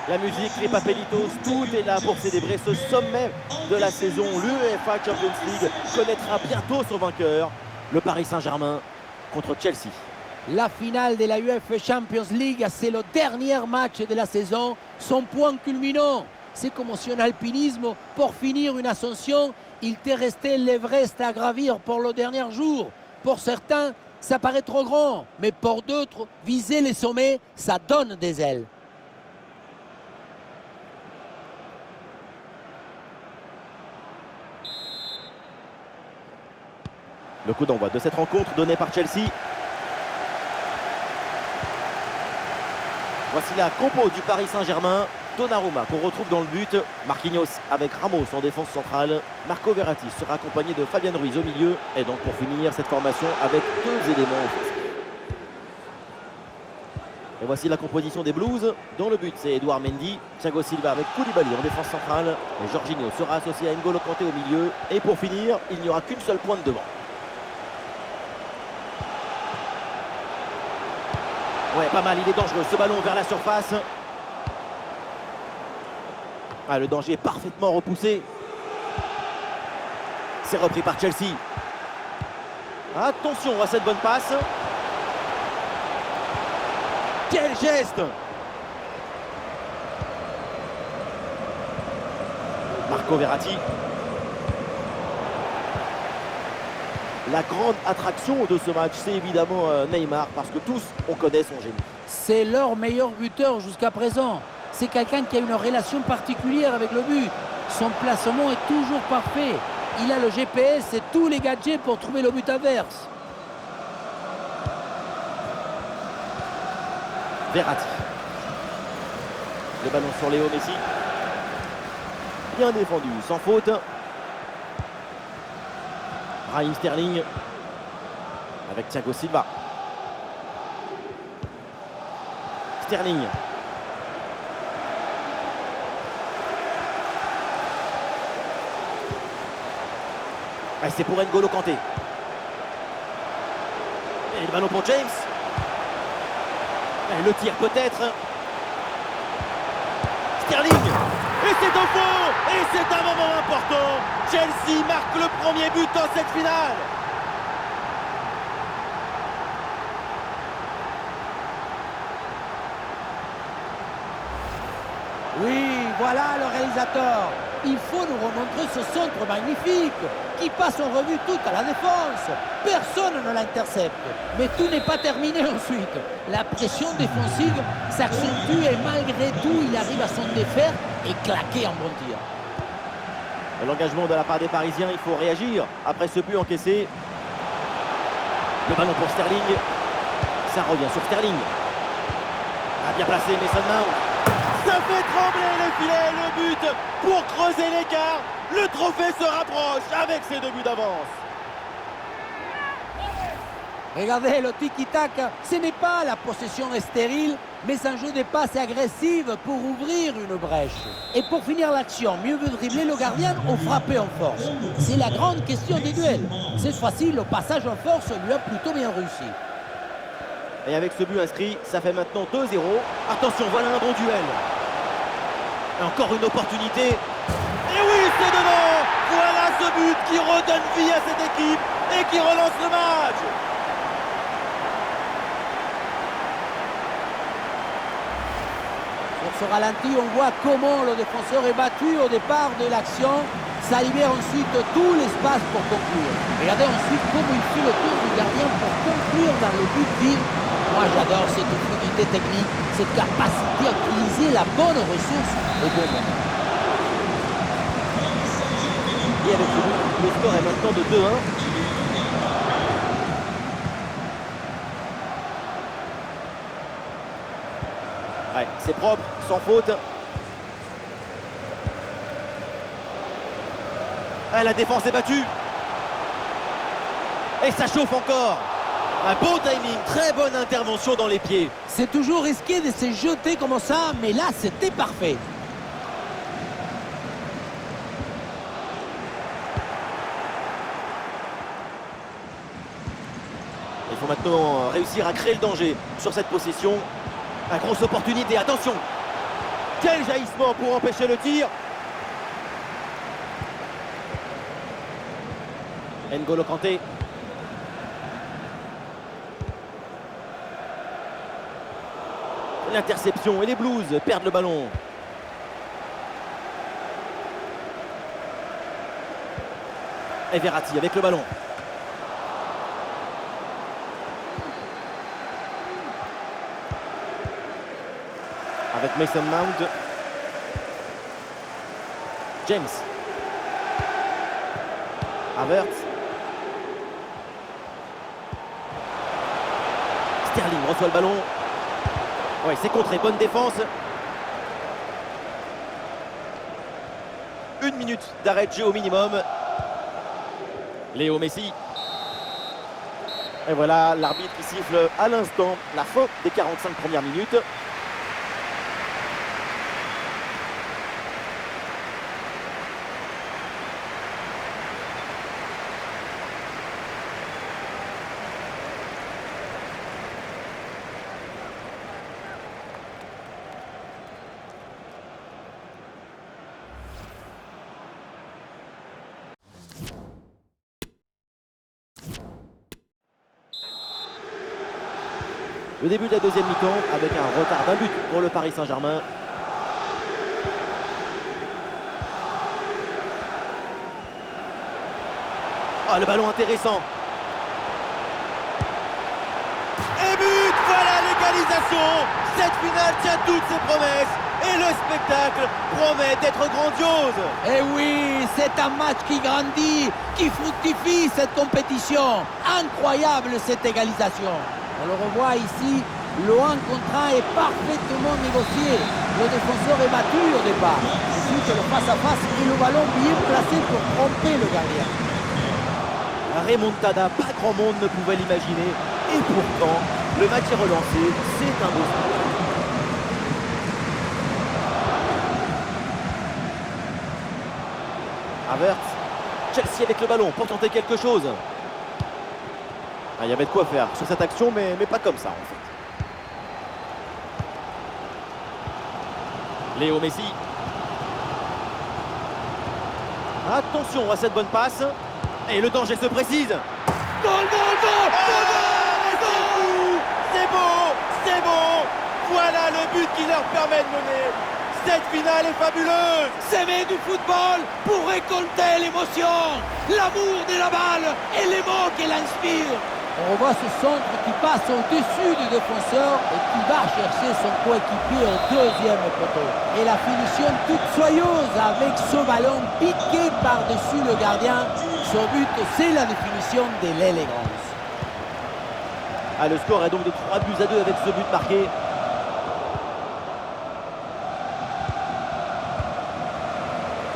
La musique, les papelitos, tout est là pour célébrer ce sommet de la saison. L'UEFA Champions League connaîtra bientôt son vainqueur, le Paris Saint-Germain contre Chelsea. La finale de la UEFA Champions League, c'est le dernier match de la saison, son point culminant. C'est comme si en alpinisme, pour finir une ascension, il te restait l'Everest à gravir pour le dernier jour. Pour certains, ça paraît trop grand, mais pour d'autres, viser les sommets, ça donne des ailes. Le coup d'envoi de cette rencontre donné par Chelsea. Voici la compo du Paris Saint-Germain. Donnarumma qu'on retrouve dans le but. Marquinhos avec Ramos en défense centrale. Marco Verratti sera accompagné de Fabian Ruiz au milieu. Et donc pour finir cette formation avec deux éléments offensifs. Et voici la composition des Blues. Dans le but, c'est Edouard Mendy. Thiago Silva avec Koulibaly en défense centrale. Et Jorginho sera associé à N'Golo Kanté au milieu. Et pour finir, il n'y aura qu'une seule pointe devant. Ouais, pas mal, il est dangereux. Ce ballon vers la surface. Ah, le danger est parfaitement repoussé. C'est repris par Chelsea. Attention à cette bonne passe. Quel geste! Marco Verratti. La grande attraction de ce match, c'est évidemment Neymar, parce que tous, on connaît son génie. C'est leur meilleur buteur jusqu'à présent. C'est quelqu'un qui a une relation particulière avec le but. Son placement est toujours parfait. Il a le GPS et tous les gadgets pour trouver le but adverse. Verratti. Le ballon sur Léo Messi. Bien défendu, sans faute. Raheem Sterling avec Thiago Silva. Sterling. Ah, c'est pour N'Golo Kanté. Et le ballon pour James. Et le tir peut-être. Sterling. Et c'est au fond. Et c'est un moment important. Chelsea marque le premier but dans cette finale. Oui, voilà le réalisateur. Il faut nous remontrer ce centre magnifique qui passe en revue toute à la défense. Personne ne l'intercepte. Mais tout n'est pas terminé ensuite. La pression défensive s'accentue et malgré tout, il arrive à s'en défaire et claquer un bon tir. L'engagement de la part des Parisiens, il faut réagir après ce but encaissé. Le ballon pour Sterling. Ça revient sur Sterling. Ah, bien placé, Mason Mount. Ça fait trembler le filet, le but pour creuser l'écart. Le trophée se rapproche avec ses deux buts d'avance. Regardez le tiki-tac, ce n'est pas la possession stérile, mais un jeu de passe agressive pour ouvrir une brèche. Et pour finir l'action, mieux veut dribbler le gardien ou frapper en force? C'est la grande question des duels. Cette fois-ci, le passage en force lui a plutôt bien réussi. Et avec ce but inscrit, ça fait maintenant 2-0. Attention, voilà un bon duel. Et encore une opportunité. Et oui, c'est dedans. Voilà ce but qui redonne vie à cette équipe et qui relance le match. Sur ce ralenti, on voit comment le défenseur est battu au départ de l'action. Ça libère ensuite tout l'espace pour conclure. Regardez ensuite comment il fait le tour du gardien pour conclure dans le but vide. Moi, j'adore cette fluidité technique, cette capacité à utiliser la bonne ressource au bon moment. Et avec ce but, le score est maintenant de 2-1. Ouais, c'est propre, sans faute. Ah, la défense est battue. Et ça chauffe encore. Un beau timing, très bonne intervention dans les pieds. C'est toujours risqué de se jeter comme ça, mais là, c'était parfait. Il faut maintenant réussir à créer le danger sur cette possession. La grosse opportunité, attention. Quel jaillissement pour empêcher le tir. N'Golo Kanté. L'interception et les Blues perdent le ballon. Et Verratti avec le ballon. Avec Mason Mount. James. Havertz. Sterling reçoit le ballon. Ouais, c'est contré, bonne défense. 1 minute d'arrêt de jeu au minimum. Léo Messi. Et voilà l'arbitre qui siffle à l'instant la fin des 45 premières minutes. Le début de la deuxième mi-temps avec un retard d'un but pour le Paris Saint-Germain. Ah, le ballon intéressant. Et but, voilà l'égalisation. Cette finale tient toutes ses promesses. Et le spectacle promet d'être grandiose. Et oui, c'est un match qui grandit, qui fructifie cette compétition. Incroyable cette égalisation. On le revoit ici, le 1 contre 1 est parfaitement négocié. Le défenseur est battu au départ. Ensuite, le face-à-face et le ballon bien placé pour tromper le gardien. La remontada, pas grand monde ne pouvait l'imaginer. Et pourtant, le match est relancé. C'est un beau sport. Havertz. Chelsea avec le ballon pour tenter quelque chose. Ah, il y avait de quoi faire sur cette action, mais pas comme ça en fait. Léo Messi. Attention à cette bonne passe. Et le danger se précise. Goal, goal, goal, C'est beau, c'est beau. Voilà le but qui leur permet de mener. Cette finale est fabuleuse. S'aimer du football pour récolter l'émotion, l'amour de la balle et les mots qu'elle inspire. On revoit ce centre qui passe au-dessus du défenseur et qui va chercher son coéquipier au deuxième poteau. Et la finition toute soyeuse avec ce ballon piqué par-dessus le gardien. Son but, c'est la définition de l'élégance. Ah, le score est donc de 3-2 avec ce but marqué.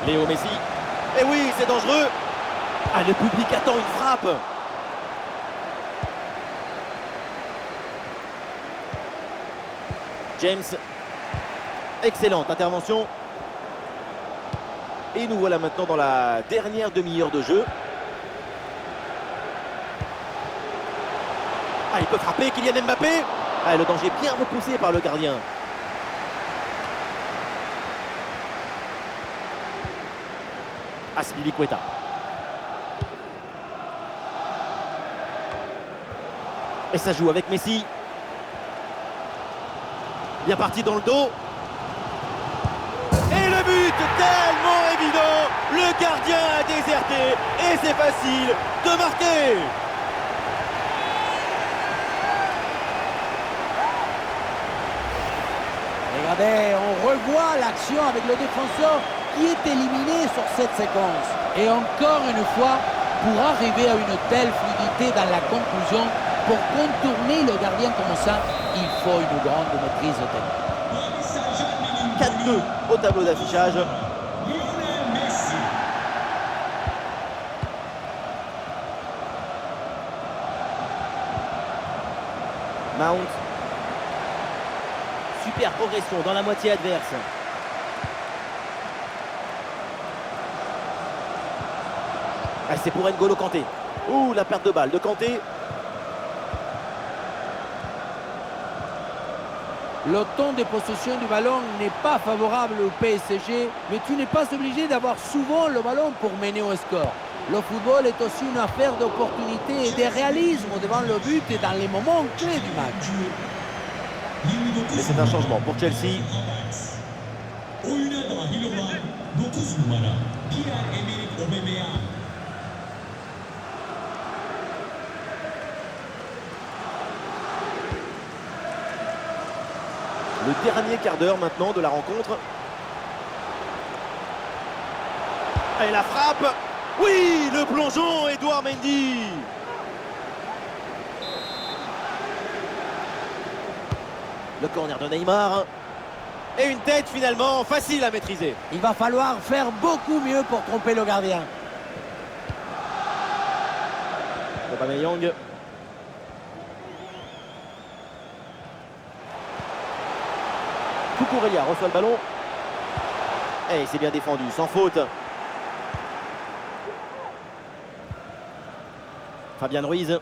Léo Messi. Et oui, c'est dangereux. Ah, le public attend une frappe. James. Excellente intervention. Et nous voilà maintenant dans la dernière demi-heure de jeu. Ah, il peut frapper, Kylian Mbappé. Ah, le danger bien repoussé par le gardien. Azpilicueta. Et ça joue avec Messi. Bien parti dans le dos. Et le but tellement évident. Le gardien a déserté. Et c'est facile de marquer. Regardez, on revoit l'action avec le défenseur qui est éliminé sur cette séquence. Et encore une fois, pour arriver à une telle fluidité dans la conclusion, pour contourner le gardien comme ça, il faut une grande maîtrise technique. 4-2 au tableau d'affichage. Mount. Super progression dans la moitié adverse. Ah, c'est pour N'Golo Kanté. Ouh, la perte de balle de Kanté. Le temps de possession du ballon n'est pas favorable au PSG, mais tu n'es pas obligé d'avoir souvent le ballon pour mener au score. Le football est aussi une affaire d'opportunité et de réalisme devant le but et dans les moments clés du match. Et c'est un changement pour Chelsea. Le dernier quart d'heure maintenant de la rencontre. Et la frappe. Oui, le plongeon, Edouard Mendy. Le corner de Neymar. Et une tête finalement facile à maîtriser. Il va falloir faire beaucoup mieux pour tromper le gardien. Aubameyang. Cucurella reçoit le ballon. Et c'est bien défendu, sans faute. Fabian Ruiz.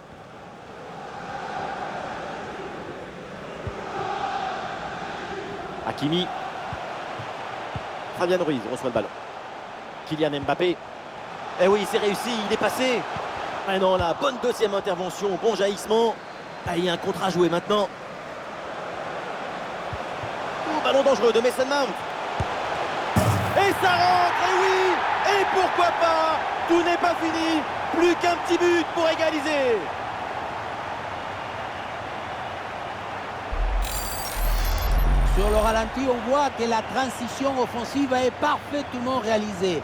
Hakimi. Fabian Ruiz reçoit le ballon. Kylian Mbappé. Eh oui, c'est réussi, il est passé. Ah non, la bonne deuxième intervention, bon jaillissement. Ah, il y a un contre à jouer maintenant. Oh, ballon dangereux de Mason Mount. Et ça rentre, et oui. Et pourquoi pas. Tout n'est pas fini. Plus qu'un petit but pour égaliser. Sur le ralenti, on voit que la transition offensive est parfaitement réalisée.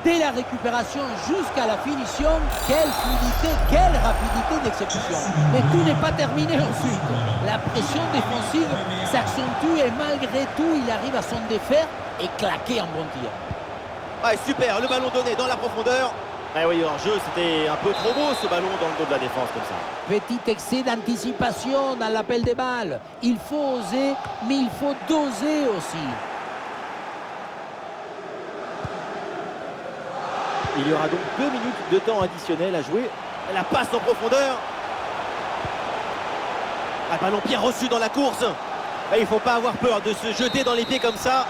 Dès la récupération jusqu'à la finition, quelle fluidité, quelle rapidité d'exécution. Mais tout n'est pas terminé ensuite. La pression défensive s'accentue et malgré tout, il arrive à s'en défaire et claquer un bon tir. Ah, super, le ballon donné dans la profondeur. Ah oui, hors jeu, c'était un peu trop beau ce ballon dans le dos de la défense comme ça. Petit excès d'anticipation dans l'appel des balles. Il faut oser, mais il faut doser aussi. Il y aura donc 2 minutes de temps additionnel à jouer. La passe en profondeur. Un ballon bien reçu dans la course. Et il ne faut pas avoir peur de se jeter dans les pieds comme ça.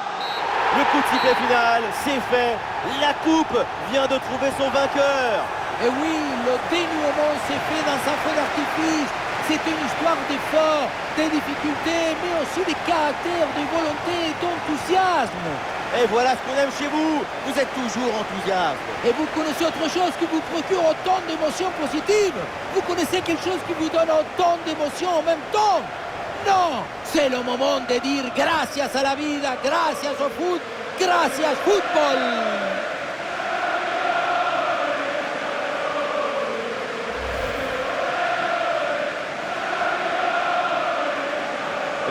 Le coup de sifflet final, c'est fait. La coupe vient de trouver son vainqueur. Et oui, le dénouement s'est fait dans un feu d'artifice. C'est une histoire d'efforts, des difficultés, mais aussi des caractères, de volonté et d'enthousiasme. Et voilà ce qu'on aime chez vous. Vous êtes toujours enthousiaste. Et vous connaissez autre chose qui vous procure autant d'émotions positives? Vous connaissez quelque chose qui vous donne autant d'émotions en même temps? Non, c'est le moment de dire gracias a la vida, gracias au foot, gracias football.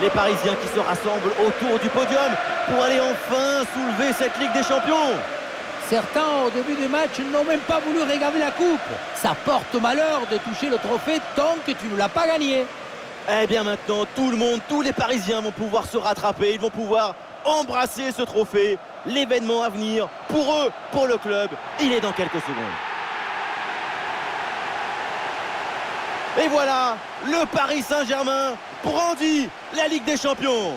Les Parisiens qui se rassemblent autour du podium pour aller enfin soulever cette Ligue des Champions. Certains, au début du match, n'ont même pas voulu regarder la coupe. Ça porte malheur de toucher le trophée tant que tu ne l'as pas gagné. Eh bien maintenant, tout le monde, tous les Parisiens vont pouvoir se rattraper. Ils vont pouvoir embrasser ce trophée. L'événement à venir, pour eux, pour le club, il est dans quelques secondes. Et voilà, le Paris Saint-Germain brandit la Ligue des Champions.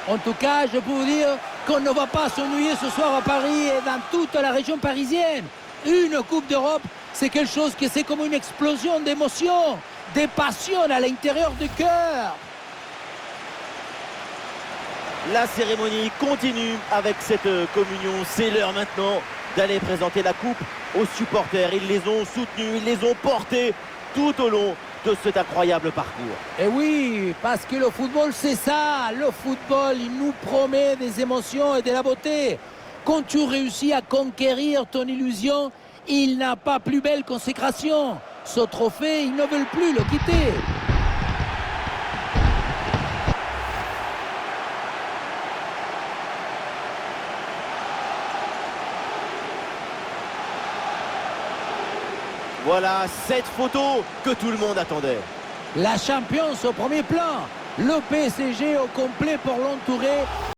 En tout cas, je peux vous dire qu'on ne va pas s'ennuyer ce soir à Paris et dans toute la région parisienne. Une Coupe d'Europe, c'est quelque chose que c'est comme une explosion d'émotions, des passions à l'intérieur du cœur. La cérémonie continue avec cette communion. C'est l'heure maintenant d'aller présenter la coupe aux supporters. Ils les ont soutenus, ils les ont portés tout au long de cet incroyable parcours. Et oui, parce que le football, c'est ça. Le football, il nous promet des émotions et de la beauté. Quand tu réussis à conquérir ton illusion, il n'a pas plus belle consécration. Ce trophée, ils ne veulent plus le quitter. Voilà cette photo que tout le monde attendait. La Champions au premier plan. Le PSG au complet pour l'entourer.